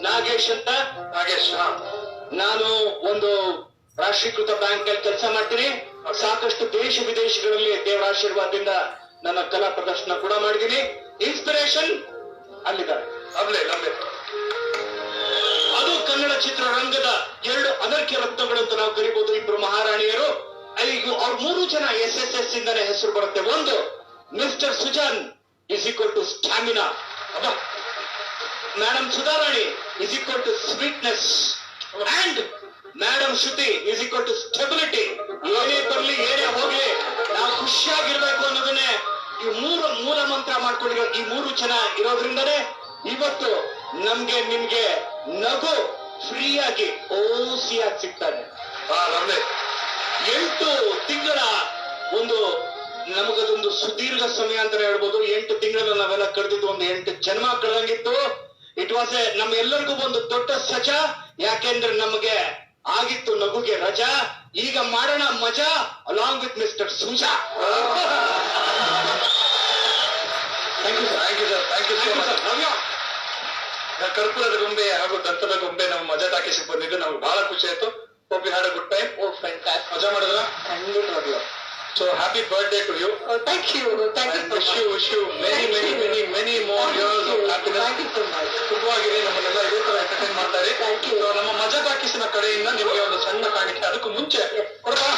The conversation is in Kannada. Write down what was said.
ನಾಗೇಶ್ ಅಂತ. ನಾಗೇಶ್, ನಾನು ಒಂದು ರಾಷ್ಟ್ರೀಕೃತ ಬ್ಯಾಂಕ್ ಅಲ್ಲಿ ಕೆಲಸ ಮಾಡ್ತೀನಿ. ಸಾಕಷ್ಟು ದೇಶ ವಿದೇಶಗಳಲ್ಲಿ ದೇವರ ಆಶೀರ್ವಾದದಿಂದ ನನ್ನ ಕಲಾ ಪ್ರದರ್ಶನ ಕೂಡ ಮಾಡಿದ್ದೀನಿ. ಇನ್ಸ್ಪಿರೇಷನ್ ಅಲ್ಲಿದ್ದಾರೆ. ಅದು ಕನ್ನಡ ಚಿತ್ರರಂಗದ 2 ಅನರ್ಘ್ಯ ರತ್ನಗಳು ಅಂತ ನಾವು ಕರಿಬಹುದು. ಇಬ್ರು ಮಹಾರಾಣಿಯರು. ಅವ್ರ 3 ಜನ SSS ಇಂದಾನೆ ಹೆಸರು ಬರುತ್ತೆ. ಒಂದು mister Sujan is equal to stamina. Madam Sudharani is equal to sweetness and madam Shruti is equal to stability. ಏನೇ ಬರ್ಲಿ ಏನೇ ಹೋಗ್ಲಿ ನಾವು ಖುಷಿಯಾಗಿರ್ಬೇಕು ಅನ್ನೋದನ್ನೇ ಈ ಮೂಲ ಮಂತ್ರ ಮಾಡ್ಕೊಂಡಿರೋ ಈ 3 ಜನ ಇರೋದ್ರಿಂದನೇ ಇವತ್ತು ನಮ್ಗೆ ನಿಮ್ಗೆ ನಗು ಫ್ರೀಯಾಗಿ ಓಸಿಯಾಗಿ ಸಿಗ್ತಾನೆ. 8 ತಿಂಗಳ ಒಂದು ನಮಗದೊಂದು ಸುದೀರ್ಘ ಸಮಯ ಅಂತಾನೆ ಹೇಳ್ಬೋದು. 8 ತಿಂಗಳ ನಾವೆಲ್ಲ ಕಳೆದಿದ್ದು ಒಂದು 8 ಜನ್ಮ ಕಳೆದಂಗಿತ್ತು. ಇಟ್ ವಾಸ್ ನಮ್ಮ ಎಲ್ಲರಿಗೂ ಒಂದು ದೊಡ್ಡ ಸಜಾ. ಯಾಕೆಂದ್ರೆ ನಮಗೆ ಆಗಿತ್ತು ನಗುಗೆ ರಜಾ. ಈಗ ಮಾಡೋಣ ಮಜಾ along with mister Suja. Thank you sir. ಕರ್ಪೂರದ ಗೊಂಬೆ ಹಾಗೂ ದಂತದ ಗೊಂಬೆ ನಮ್ಮ ಮಜಾ ಟಾಕೀಸ್ ಬಂದಿದ್ದು ನಮ್ಗೆ ಬಹಳ ಖುಷಿ ಆಯ್ತು. Hope you had a good time. ಮಜಾ ಮಾಡಿದ್ರ? ಖಂಡಿತವಾಗ್ಲು. So happy birthday to you. Oh, thank you. Thank you so much. Wish you many more years of happiness. Thank you so much. ಸುಖವಾಗಿರಿ. ನಮ್ಮನ್ನೆಲ್ಲ ಇದೇ ತರ ಎಂಟರ್ಟೈನ್ ಮಾಡ್ತಾರೆ. Thank you. ನಮ್ಮ ಮಜಾ ಟಾಕೀಸಿನ ಕಡೆಯಿಂದ ನಿಮಗೆ ಒಂದು ಸಣ್ಣ ಕಾಣಿಕೆ. ಅದಕ್ಕೂ ಮುಂಚೆ ಕೊಡಬಾ